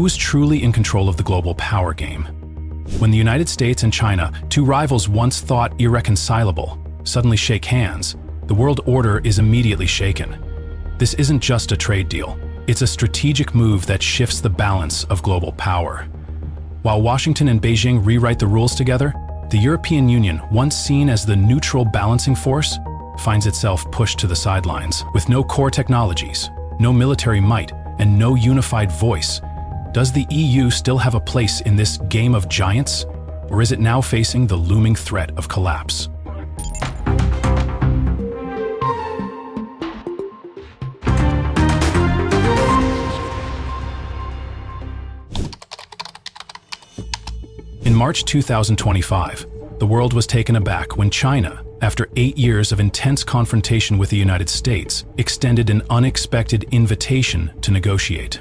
who's truly in control of the global power game? When the United States and China, two rivals once thought irreconcilable, suddenly shake hands, the world order is immediately shaken. This isn't just a trade deal. It's a strategic move that shifts the balance of global power. While Washington and Beijing rewrite the rules together, the European Union, once seen as the neutral balancing force, finds itself pushed to the sidelines. With no core technologies, no military might, and no unified voice, does the EU still have a place in this game of giants, or is it now facing the looming threat of collapse? In March 2025, the world was taken aback when China, after 8 years of intense confrontation with the United States, extended an unexpected invitation to negotiate.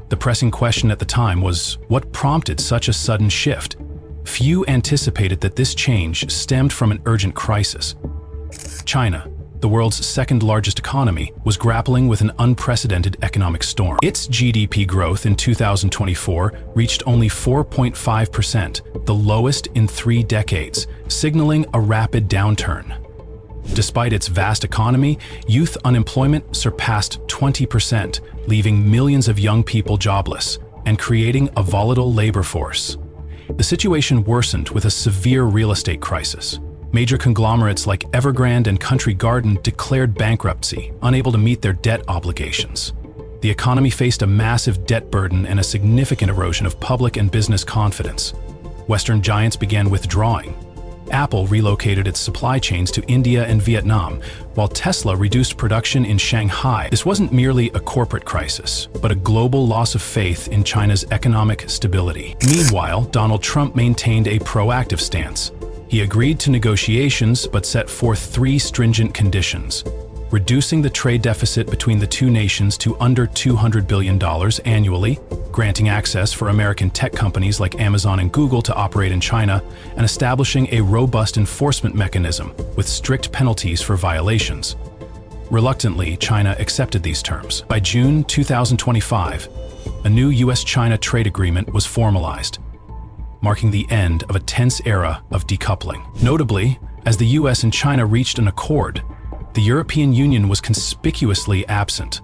The pressing question at the time was, what prompted such a sudden shift? Few anticipated that this change stemmed from an urgent crisis. China, the world's second-largest economy, was grappling with an unprecedented economic storm. Its GDP growth in 2024 reached only 4.5%, the lowest in 3 decades, signaling a rapid downturn. Despite its vast economy, youth unemployment surpassed 20%, leaving millions of young people jobless and creating a volatile labor force. The situation worsened with a severe real estate crisis. Major conglomerates like Evergrande and Country Garden declared bankruptcy, unable to meet their debt obligations. The economy faced a massive debt burden and a significant erosion of public and business confidence. Western giants began withdrawing. Apple relocated its supply chains to India and Vietnam, while Tesla reduced production in Shanghai. This wasn't merely a corporate crisis, but a global loss of faith in China's economic stability. Meanwhile, Donald Trump maintained a proactive stance. He agreed to negotiations but set forth 3 stringent conditions: reducing the trade deficit between the two nations to under $200 billion annually, granting access for American tech companies like Amazon and Google to operate in China, and establishing a robust enforcement mechanism with strict penalties for violations. Reluctantly, China accepted these terms. By June 2025, a new US-China trade agreement was formalized, marking the end of a tense era of decoupling. Notably, as the US and China reached an accord, the European Union was conspicuously absent.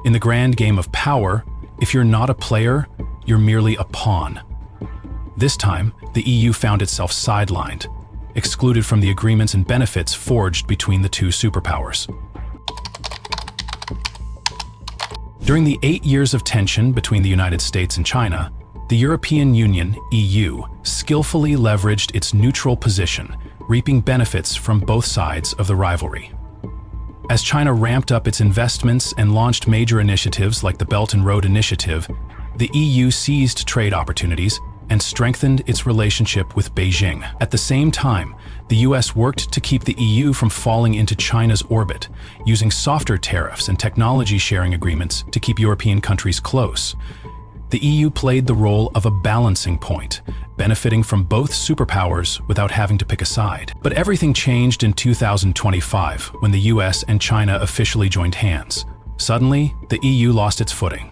In the grand game of power, if you're not a player, you're merely a pawn. This time, the EU found itself sidelined, excluded from the agreements and benefits forged between the two superpowers. During the 8 years of tension between the United States and China, the European Union, EU, skillfully leveraged its neutral position, reaping benefits from both sides of the rivalry. As China ramped up its investments and launched major initiatives like the Belt and Road Initiative, the EU seized trade opportunities and strengthened its relationship with Beijing. At the same time, the US worked to keep the EU from falling into China's orbit, using softer tariffs and technology sharing agreements to keep European countries close. The EU played the role of a balancing point, benefiting from both superpowers without having to pick a side. But everything changed in 2025 when the US and China officially joined hands. Suddenly, the EU lost its footing.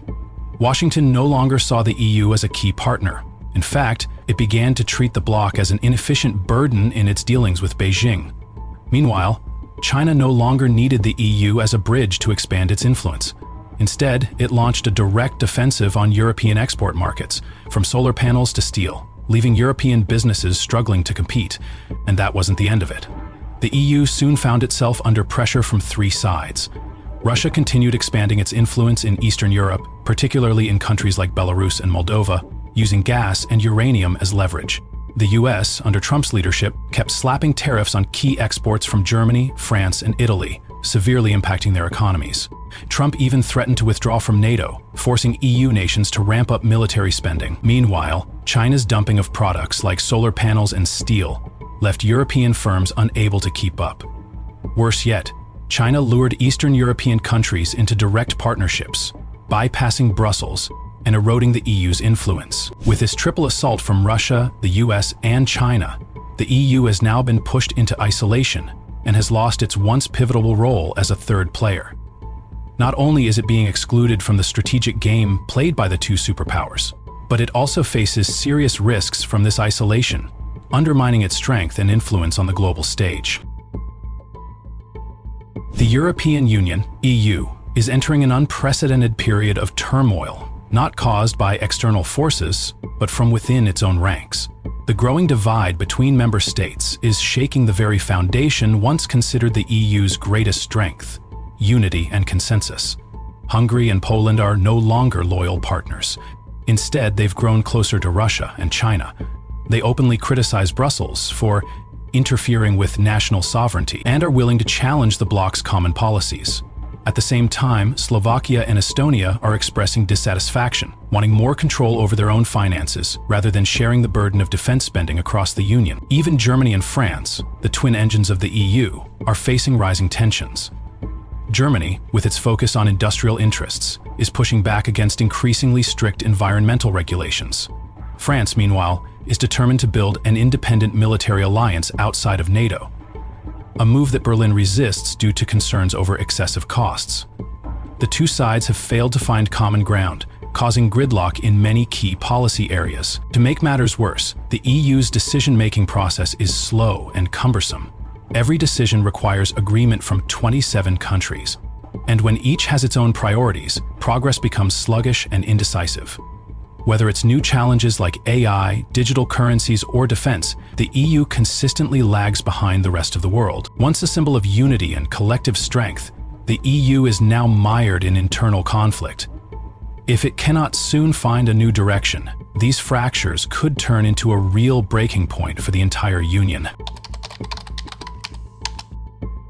Washington no longer saw the EU as a key partner. In fact, it began to treat the bloc as an inefficient burden in its dealings with Beijing. Meanwhile, China no longer needed the EU as a bridge to expand its influence. Instead, it launched a direct offensive on European export markets, from solar panels to steel, leaving European businesses struggling to compete. And that wasn't the end of it. The EU soon found itself under pressure from 3 sides. Russia continued expanding its influence in Eastern Europe, particularly in countries like Belarus and Moldova, using gas and uranium as leverage. The US, under Trump's leadership, kept slapping tariffs on key exports from Germany, France, and Italy, severely impacting their economies. Trump even threatened to withdraw from NATO, forcing EU nations to ramp up military spending. Meanwhile, China's dumping of products like solar panels and steel left European firms unable to keep up. Worse yet, China lured Eastern European countries into direct partnerships, bypassing Brussels and eroding the EU's influence. With this triple assault from Russia, the US, and China, the EU has now been pushed into isolation and has lost its once pivotal role as a third player. Not only is it being excluded from the strategic game played by the two superpowers, but it also faces serious risks from this isolation, undermining its strength and influence on the global stage. The European Union, EU, is entering an unprecedented period of turmoil, not caused by external forces, but from within its own ranks. The growing divide between member states is shaking the very foundation once considered the EU's greatest strength: unity and consensus. Hungary and Poland are no longer loyal partners. Instead, they've grown closer to Russia and China. They openly criticize Brussels for interfering with national sovereignty and are willing to challenge the bloc's common policies. At the same time, Slovakia and Estonia are expressing dissatisfaction, wanting more control over their own finances rather than sharing the burden of defense spending across the Union. Even Germany and France, the twin engines of the EU, are facing rising tensions. Germany, with its focus on industrial interests, is pushing back against increasingly strict environmental regulations. France, meanwhile, is determined to build an independent military alliance outside of NATO, a move that Berlin resists due to concerns over excessive costs. The two sides have failed to find common ground, causing gridlock in many key policy areas. To make matters worse, the EU's decision-making process is slow and cumbersome. Every decision requires agreement from 27 countries. And when each has its own priorities, progress becomes sluggish and indecisive. Whether it's new challenges like AI, digital currencies, or defense, the EU consistently lags behind the rest of the world. Once a symbol of unity and collective strength, the EU is now mired in internal conflict. If it cannot soon find a new direction, these fractures could turn into a real breaking point for the entire Union.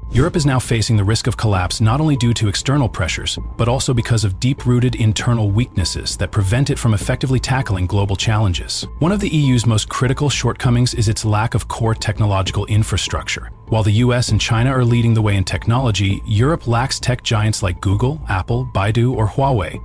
Europe is now facing the risk of collapse not only due to external pressures, but also because of deep-rooted internal weaknesses that prevent it from effectively tackling global challenges. One of the EU's most critical shortcomings is its lack of core technological infrastructure. While the US and China are leading the way in technology, Europe lacks tech giants like Google, Apple, Baidu, or Huawei.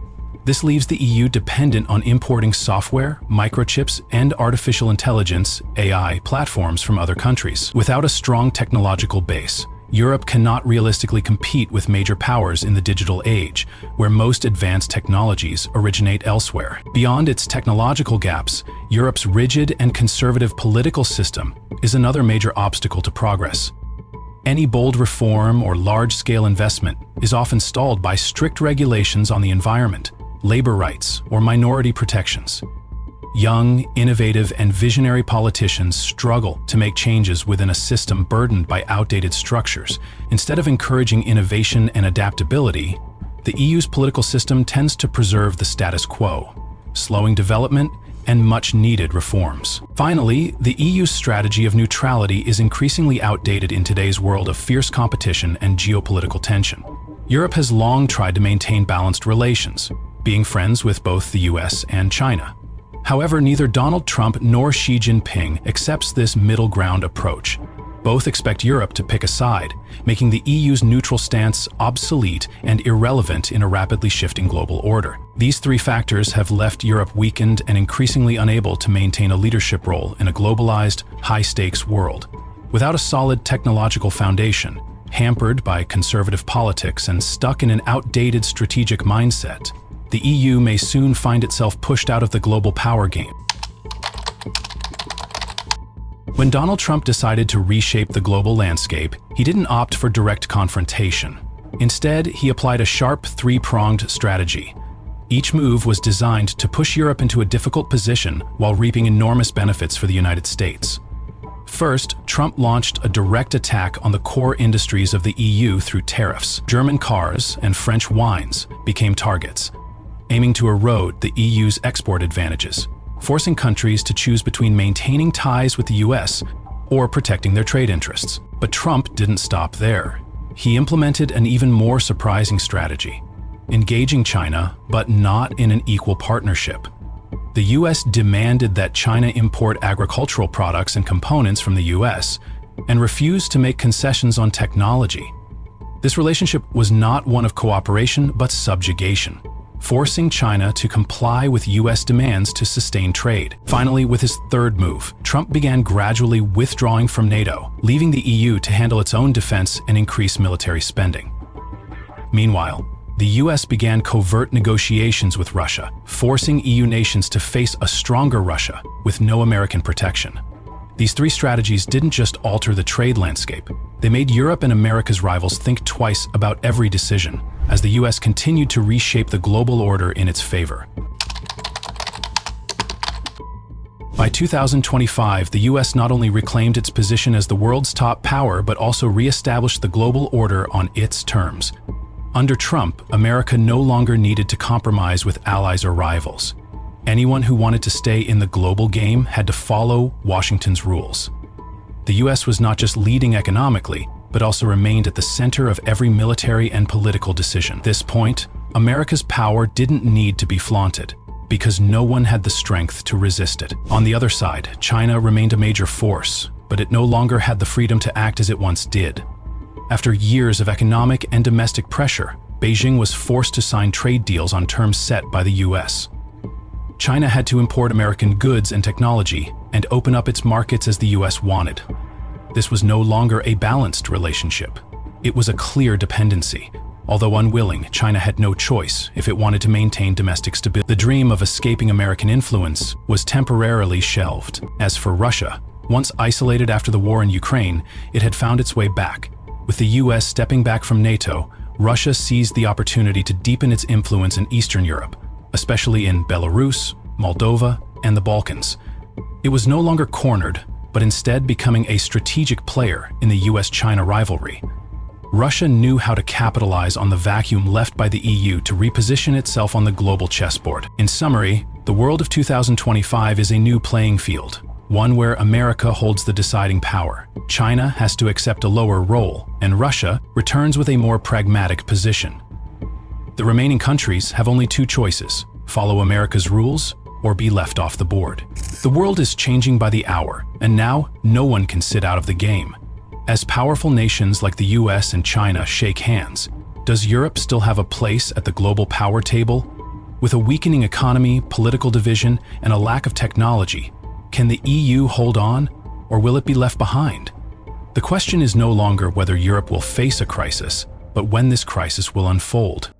This leaves the EU dependent on importing software, microchips, and artificial intelligence (AI) platforms from other countries. Without a strong technological base, Europe cannot realistically compete with major powers in the digital age, where most advanced technologies originate elsewhere. Beyond its technological gaps, Europe's rigid and conservative political system is another major obstacle to progress. Any bold reform or large-scale investment is often stalled by strict regulations on the environment, labor rights, or minority protections. Young, innovative, and visionary politicians struggle to make changes within a system burdened by outdated structures. Instead of encouraging innovation and adaptability, the EU's political system tends to preserve the status quo, slowing development and much-needed reforms. Finally, the EU's strategy of neutrality is increasingly outdated in today's world of fierce competition and geopolitical tension. Europe has long tried to maintain balanced relations, being friends with both the US and China. However, neither Donald Trump nor Xi Jinping accepts this middle ground approach. Both expect Europe to pick a side, making the EU's neutral stance obsolete and irrelevant in a rapidly shifting global order. These three factors have left Europe weakened and increasingly unable to maintain a leadership role in a globalized, high-stakes world. Without a solid technological foundation, hampered by conservative politics and stuck in an outdated strategic mindset, the EU may soon find itself pushed out of the global power game. When Donald Trump decided to reshape the global landscape, he didn't opt for direct confrontation. Instead, he applied a sharp, three-pronged strategy. Each move was designed to push Europe into a difficult position while reaping enormous benefits for the United States. First, Trump launched a direct attack on the core industries of the EU through tariffs. German cars and French wines became targets, aiming to erode the EU's export advantages, forcing countries to choose between maintaining ties with the US or protecting their trade interests. But Trump didn't stop there. He implemented an even more surprising strategy, engaging China, but not in an equal partnership. The US demanded that China import agricultural products and components from the US and refused to make concessions on technology. This relationship was not one of cooperation, but subjugation, forcing China to comply with US demands to sustain trade. Finally, with his third move, Trump began gradually withdrawing from NATO, leaving the EU to handle its own defense and increase military spending. Meanwhile, the US began covert negotiations with Russia, forcing EU nations to face a stronger Russia with no American protection. These three strategies didn't just alter the trade landscape, they made Europe and America's rivals think twice about every decision, as the US continued to reshape the global order in its favor. By 2025, the US not only reclaimed its position as the world's top power, but also re-established the global order on its terms. Under Trump, America no longer needed to compromise with allies or rivals. Anyone who wanted to stay in the global game had to follow Washington's rules. The US was not just leading economically, but also remained at the center of every military and political decision. At this point, America's power didn't need to be flaunted, because no one had the strength to resist it. On the other side, China remained a major force, but it no longer had the freedom to act as it once did. After years of economic and domestic pressure, Beijing was forced to sign trade deals on terms set by the US. China had to import American goods and technology and open up its markets as the US wanted. This was no longer a balanced relationship. It was a clear dependency. Although unwilling, China had no choice if it wanted to maintain domestic stability. The dream of escaping American influence was temporarily shelved. As for Russia, once isolated after the war in Ukraine, it had found its way back. With the US stepping back from NATO, Russia seized the opportunity to deepen its influence in Eastern Europe, especially in Belarus, Moldova, and the Balkans. It was no longer cornered, but instead becoming a strategic player in the US-China rivalry. Russia knew how to capitalize on the vacuum left by the EU to reposition itself on the global chessboard. In summary, the world of 2025 is a new playing field, one where America holds the deciding power. China has to accept a lower role, and Russia returns with a more pragmatic position. The remaining countries have only two choices: follow America's rules or be left off the board. The world is changing by the hour, and now no one can sit out of the game. As powerful nations like the US and China shake hands, does Europe still have a place at the global power table? With a weakening economy, political division, and a lack of technology, can the EU hold on, or will it be left behind? The question is no longer whether Europe will face a crisis, but when this crisis will unfold.